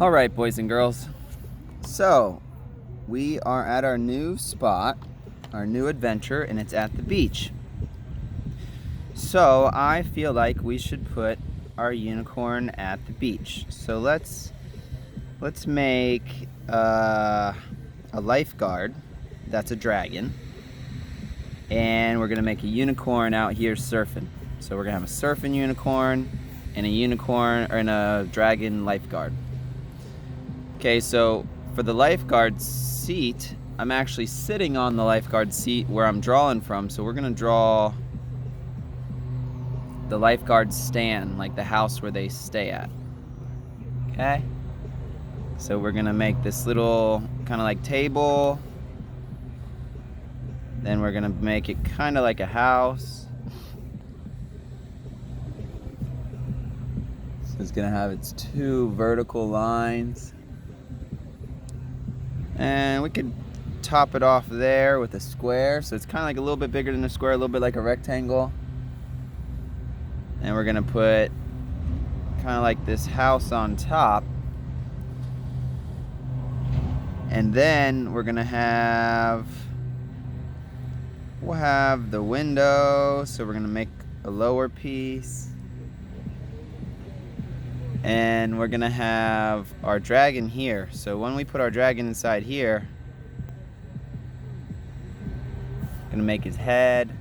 All right, boys and girls. So, we are at our new spot, our new adventure, and it's at the beach. So, I feel like we should put our unicorn at the beach. So, let's make a lifeguard that's a dragon, and we're gonna make a unicorn out here surfing. So, we're gonna have a surfing unicorn and a dragon lifeguard. Okay, so for the lifeguard seat, I'm actually sitting on the lifeguard seat where I'm drawing from. So we're gonna draw the lifeguard stand, like the house where they stay at. Okay? So we're gonna make this little kind of like table. Then we're gonna make it kind of like a house. So it's gonna have its two vertical lines. And we could top it off there with a square. So it's kind of like a little bit bigger than a square, a little bit like a rectangle. And we're gonna put kind of like this house on top. And then we'll have the window. So we're gonna make a lower piece. And we're gonna have our dragon here. So when we put our dragon inside here, gonna make his head,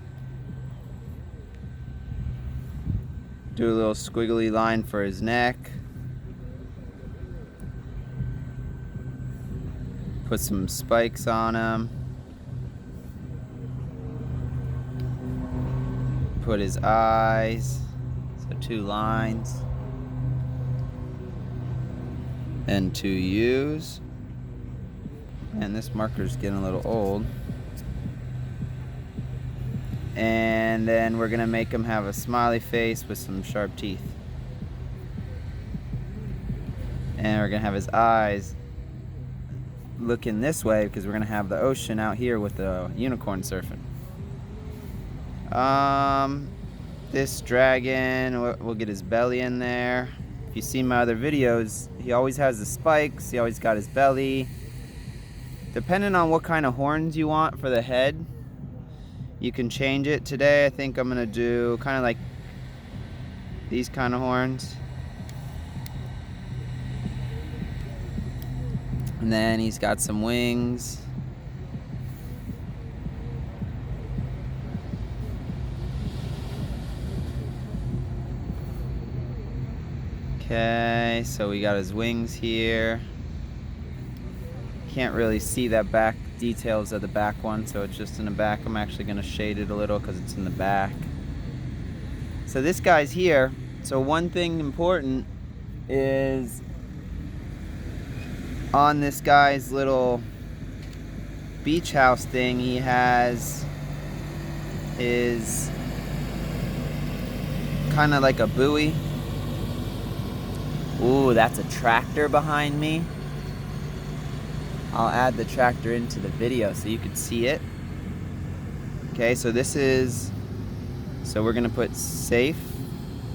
do a little squiggly line for his neck, put some spikes on him, put his eyes, so 2 lines. And 2 U's. And this marker's getting a little old. And then we're gonna make him have a smiley face with some sharp teeth. And we're gonna have his eyes looking this way because we're gonna have the ocean out here with the unicorn surfing. This dragon, we'll get his belly in there. If you see my other videos, he always has the spikes, he always got his belly. Depending on what kind of horns you want for the head, you can change it. Today I think I'm gonna do kind of like these kind of horns. And then he's got some wings. Okay, so we got his wings here. Can't really see that back details of the back one, so it's just in the back. I'm actually gonna shade it a little because it's in the back. So this guy's here. So one thing important is on this guy's little beach house thing, he has his kind of like a buoy. Ooh, that's a tractor behind me. I'll add the tractor into the video so you can see it. Okay, so we're gonna put safe,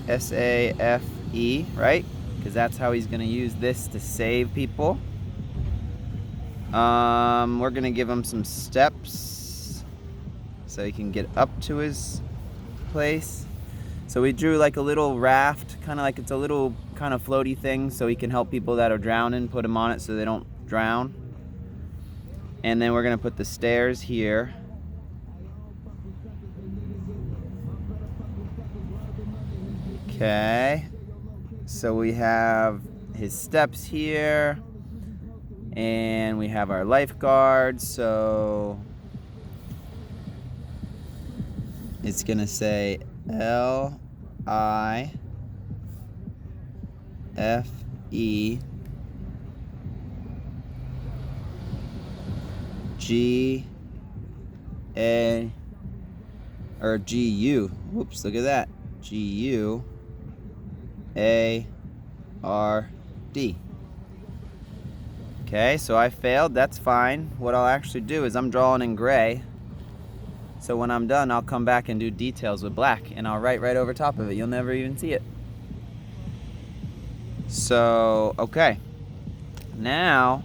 S-A-F-E, right? Because that's how he's gonna use this to save people. We're gonna give him some steps so he can get up to his place. So we drew like a little raft, kind of like it's a little kind of floaty thing so he can help people that are drowning, put them on it so they don't drown. And then we're gonna put the stairs here. Okay, so we have his steps here, and we have our lifeguard. So it's gonna say L-I-F-E G-A or G-U. Whoops, look at that. G-U-A-R-D. Okay, so I failed. That's fine. What I'll actually do is I'm drawing in gray. So when I'm done, I'll come back and do details with black, and I'll write right over top of it. You'll never even see it. So, okay. now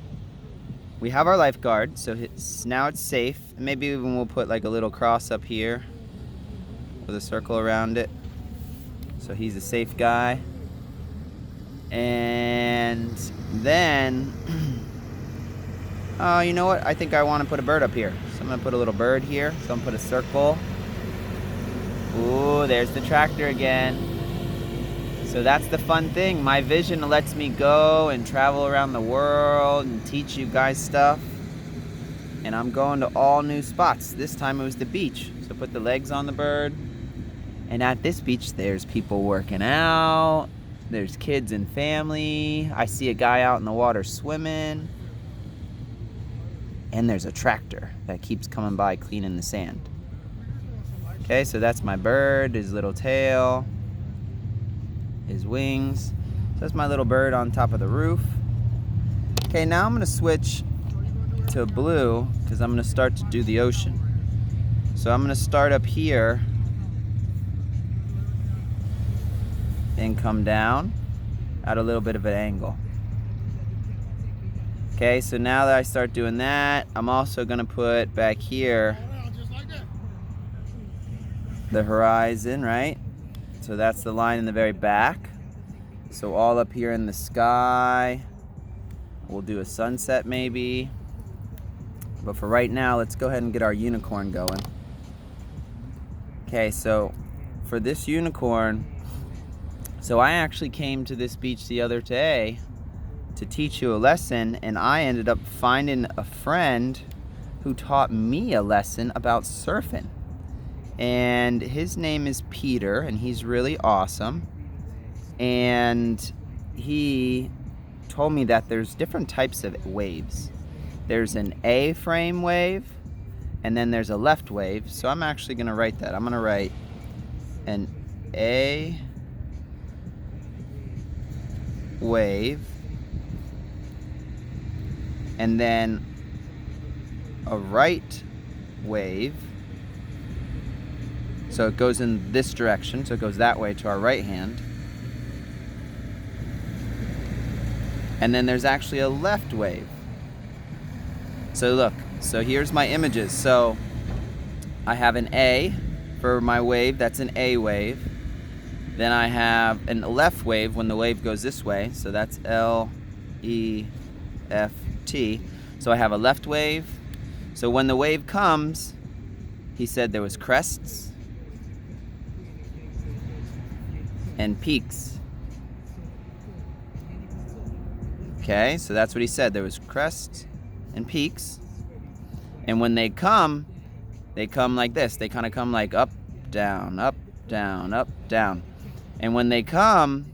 we have our lifeguard, so now it's safe. Maybe even we'll put like a little cross up here with a circle around it, so he's a safe guy. And then, oh, you know what? I think I want to put a bird up here. So I'm going to put a little bird here. So I'm going to put a circle. Ooh, there's the tractor again. So that's the fun thing. My vision lets me go and travel around the world and teach you guys stuff. And I'm going to all new spots. This time it was the beach. So put the legs on the bird. And at this beach, there's people working out. There's kids and family. I see a guy out in the water swimming. And there's a tractor that keeps coming by cleaning the sand. Okay, so that's my bird, his little tail, his wings. So that's my little bird on top of the roof. Okay, now I'm gonna switch to blue because I'm gonna start to do the ocean. So I'm gonna start up here and come down at a little bit of an angle. Okay, so now that I start doing that, I'm also gonna put back here the horizon, right? So that's the line in the very back. So all up here in the sky, we'll do a sunset maybe. But for right now, let's go ahead and get our unicorn going. Okay, so for this unicorn, so I actually came to this beach the other day to teach you a lesson, and I ended up finding a friend who taught me a lesson about surfing. And his name is Peter, and he's really awesome. And he told me that there's different types of waves. There's an A-frame wave, and then there's a left wave. So I'm actually gonna write that. I'm gonna write an A wave, and then a right wave. So it goes in this direction, so it goes that way to our right hand. And then there's actually a left wave. So look, so here's my images. So I have an A for my wave, that's an A wave. Then I have a left wave when the wave goes this way, so that's L-E-F-T. So I have a left wave. So when the wave comes, he said there was crests and peaks. Okay, so that's what he said. There was crests and peaks. And when they come like this. They kind of come like up, down, up, down, up, down. And when they come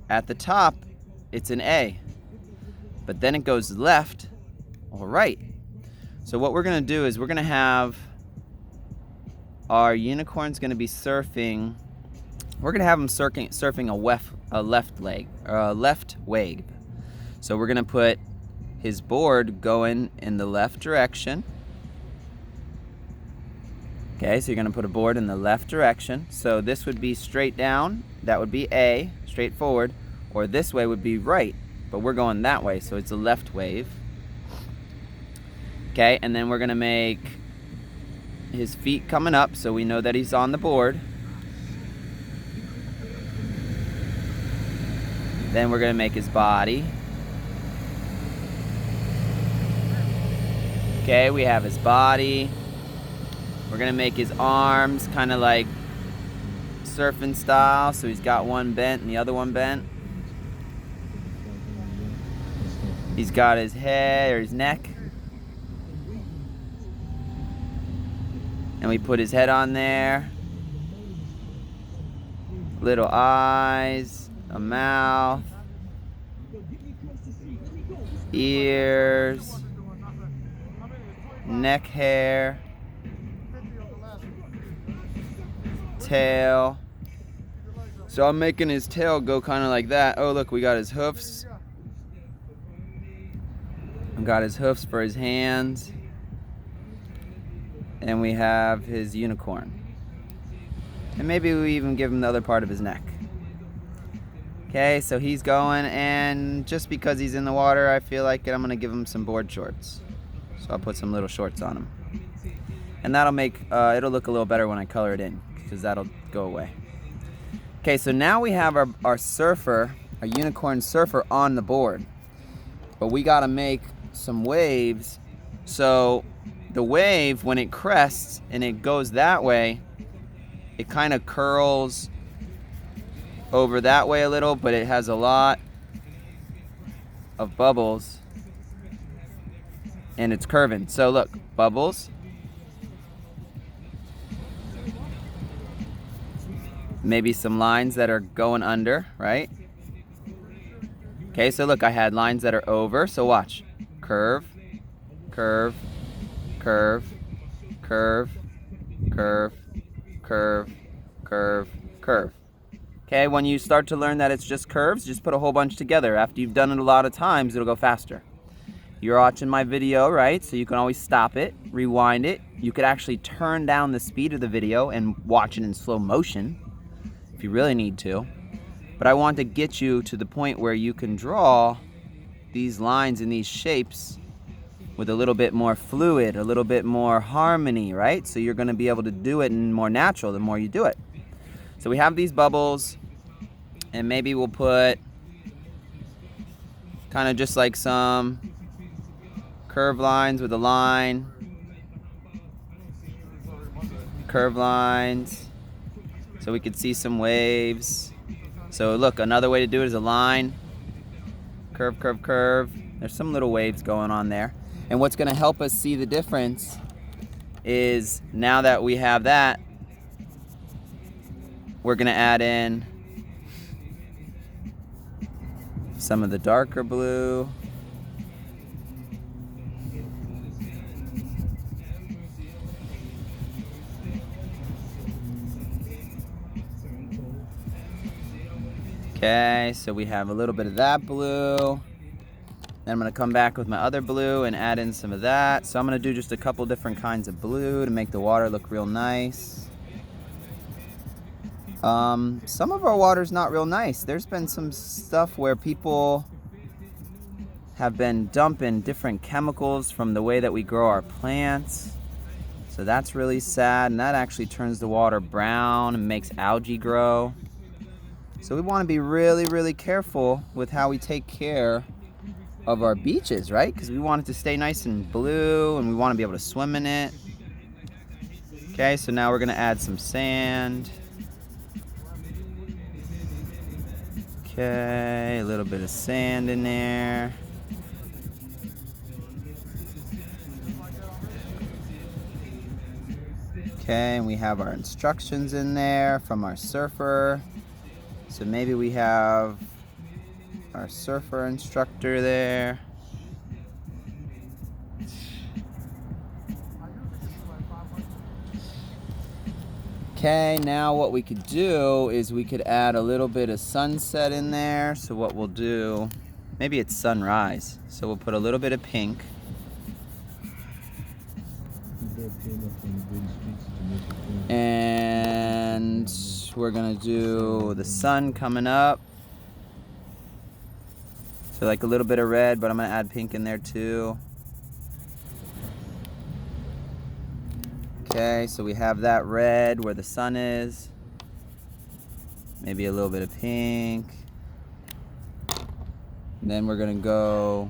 at the top, it's an A. But then it goes left or right. So what we're going to do is we're going to have our unicorn's going to be surfing. We're going to have him surfing a left leg, or a left wave. So we're going to put his board going in the left direction. Okay, so you're going to put a board in the left direction. So this would be straight down. That would be A, straight forward. Or this way would be right. But we're going that way, so it's a left wave. Okay, and then we're going to make his feet coming up so we know that he's on the board. Then we're going to make his body. Okay, we have his body. We're going to make his arms kind of like surfing style. So he's got one bent and the other one bent. He's got his head or his neck. And we put his head on there. Little eyes, a mouth, ears, neck hair, tail. So I'm making his tail go kind of like that. Oh, look, we got his hoofs. We got his hoofs for his hands. And we have his unicorn. And maybe we even give him the other part of his neck. Okay, so he's going, and just because he's in the water, I feel like I'm gonna give him some board shorts. So I'll put some little shorts on him. And that'll make, it'll look a little better when I color it in, because that'll go away. Okay, so now we have our surfer, our unicorn surfer on the board. But we gotta make some waves. So the wave, when it crests and it goes that way, it kind of curls over that way a little, but it has a lot of bubbles and it's curving. So look, bubbles. Maybe some lines that are going under, right? Okay, so look, I had lines that are over, so watch. Curve, curve, curve, curve, curve, curve, curve, curve. Okay, when you start to learn that it's just curves, just put a whole bunch together. After you've done it a lot of times, it'll go faster. You're watching my video, right? So you can always stop it, rewind it. You could actually turn down the speed of the video and watch it in slow motion if you really need to. But I want to get you to the point where you can draw these lines and these shapes with a little bit more fluid, a little bit more harmony, right? So you're gonna be able to do it in more natural the more you do it. So we have these bubbles, and maybe we'll put kind of just like some curved lines with a line, curved lines, so we could see some waves. So look, another way to do it is a line, curve, curve, curve. There's some little waves going on there. And what's gonna help us see the difference is now that we have that, we're gonna add in some of the darker blue. Okay, so we have a little bit of that blue. Then I'm gonna come back with my other blue and add in some of that. So I'm gonna do just a couple different kinds of blue to make the water look real nice. Some of our water's not real nice. There's been some stuff where people have been dumping different chemicals from the way that we grow our plants. So that's really sad, and that actually turns the water brown and makes algae grow. So we want to be really, really careful with how we take care of our beaches, right? Because we want it to stay nice and blue, and we want to be able to swim in it. Okay, so now we're going to add some sand. Okay, a little bit of sand in there. Okay, and we have our instructions in there from our surfer. So maybe we have our surfer instructor there. Okay, now what we could do is we could add a little bit of sunset in there. So what we'll do, maybe it's sunrise. So we'll put a little bit of pink. And we're gonna do the sun coming up. So like a little bit of red, but I'm gonna add pink in there too. Okay, so we have that red where the sun is. Maybe a little bit of pink. And then we're gonna go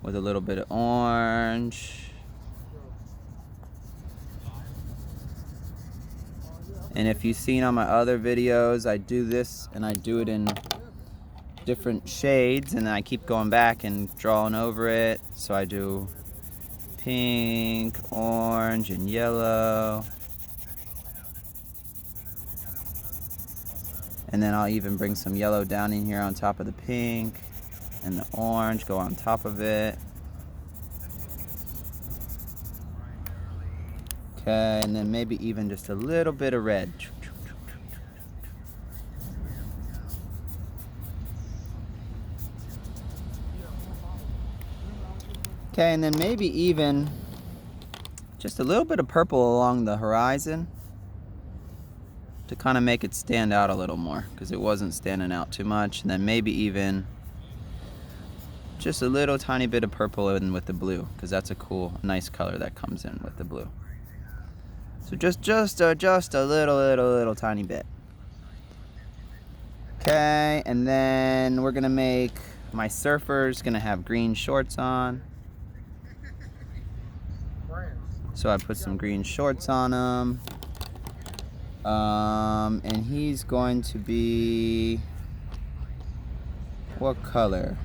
with a little bit of orange. And if you've seen on my other videos, I do this and I do it in different shades, and then I keep going back and drawing over it. So I do pink, orange, and yellow. And then I'll even bring some yellow down in here on top of the pink, and the orange go on top of it. Okay, and then maybe even just a little bit of red. Okay, and then maybe even just a little bit of purple along the horizon. to kind of make it stand out a little more, because it wasn't standing out too much. And then maybe even just a little tiny bit of purple in with the blue, because that's a cool, nice color that comes in with the blue. So just a little tiny bit. Okay, and then we're gonna make my surfer's gonna have green shorts on. So I put some green shorts on him. And he's going to be, what color?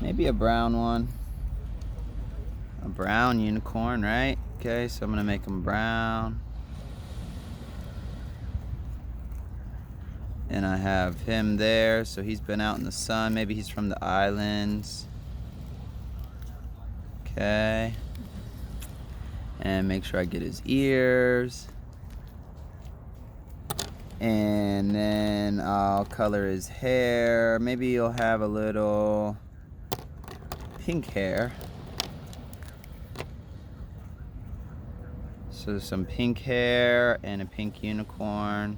Maybe a brown one. A brown unicorn, right? Okay, so I'm gonna make him brown. And I have him there, so he's been out in the sun. Maybe he's from the islands. Okay. And make sure I get his ears. And then I'll color his hair. Maybe he'll have a little pink hair. So some pink hair and a pink unicorn.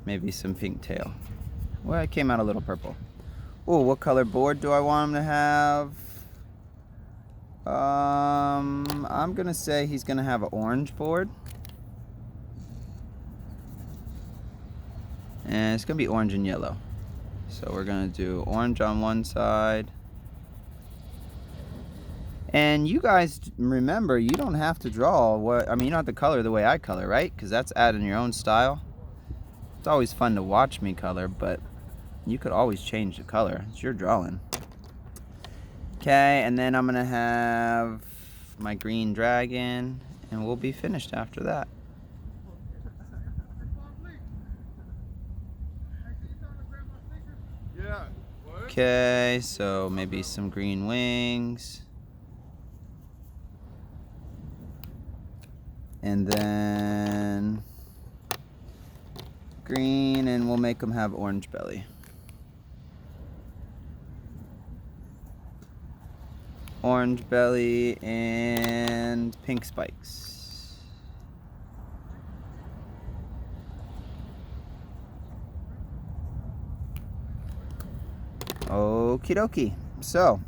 Maybe some pink tail. Well, it came out a little purple. Oh, what color board do I want him to have? I'm gonna say he's gonna have an orange board. And it's gonna be orange and yellow. So we're gonna do orange on one side. And you guys remember, you don't have to draw what, you don't have to color the way I color, right? Because that's adding your own style. It's always fun to watch me color, but you could always change the color. It's your drawing. Okay, and then I'm gonna have my green dragon, and we'll be finished after that. Okay, so maybe some green wings. And then green, and we'll make them have orange belly. Orange belly and pink spikes. Okie dokie. So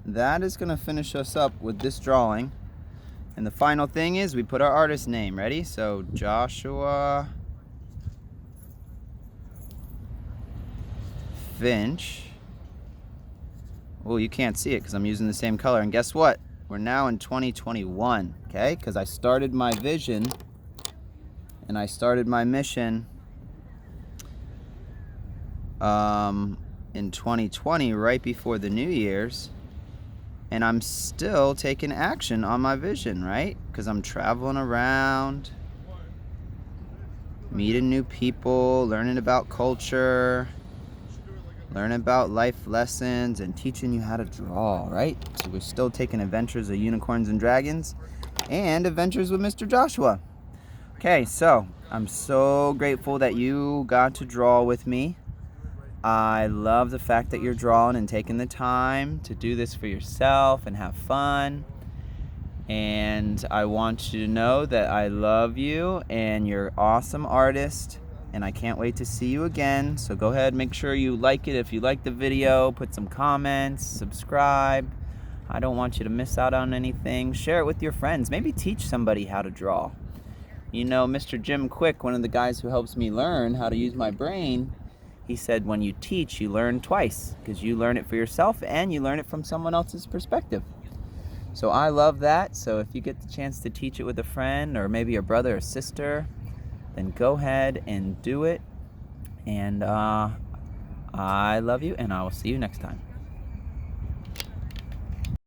that is gonna finish us up with this drawing. And the final thing is we put our artist name. Ready? So Joshua Finch. Oh, you can't see it because I'm using the same color. And guess what? We're now in 2021, okay? Because I started my vision and I started my mission in 2020, right before the New Year's. And I'm still taking action on my vision, right? Because I'm traveling around, meeting new people, learning about culture, learning about life lessons, and teaching you how to draw, right? So we're still taking adventures of unicorns and dragons and adventures with Mr. Joshua. Okay, so I'm so grateful that you got to draw with me. I love the fact that you're drawing and taking the time to do this for yourself and have fun. And I want you to know that I love you and you're an awesome artist. And I can't wait to see you again. So go ahead, make sure you like it if you like the video. Put some comments, subscribe. I don't want you to miss out on anything. Share it with your friends. Maybe teach somebody how to draw. You know, Mr. Jim Quick, one of the guys who helps me learn how to use my brain, he said when you teach, you learn twice, because you learn it for yourself and you learn it from someone else's perspective. So I love that. So if you get the chance to teach it with a friend or maybe a brother or sister, then go ahead and do it. And I love you, and I will see you next time.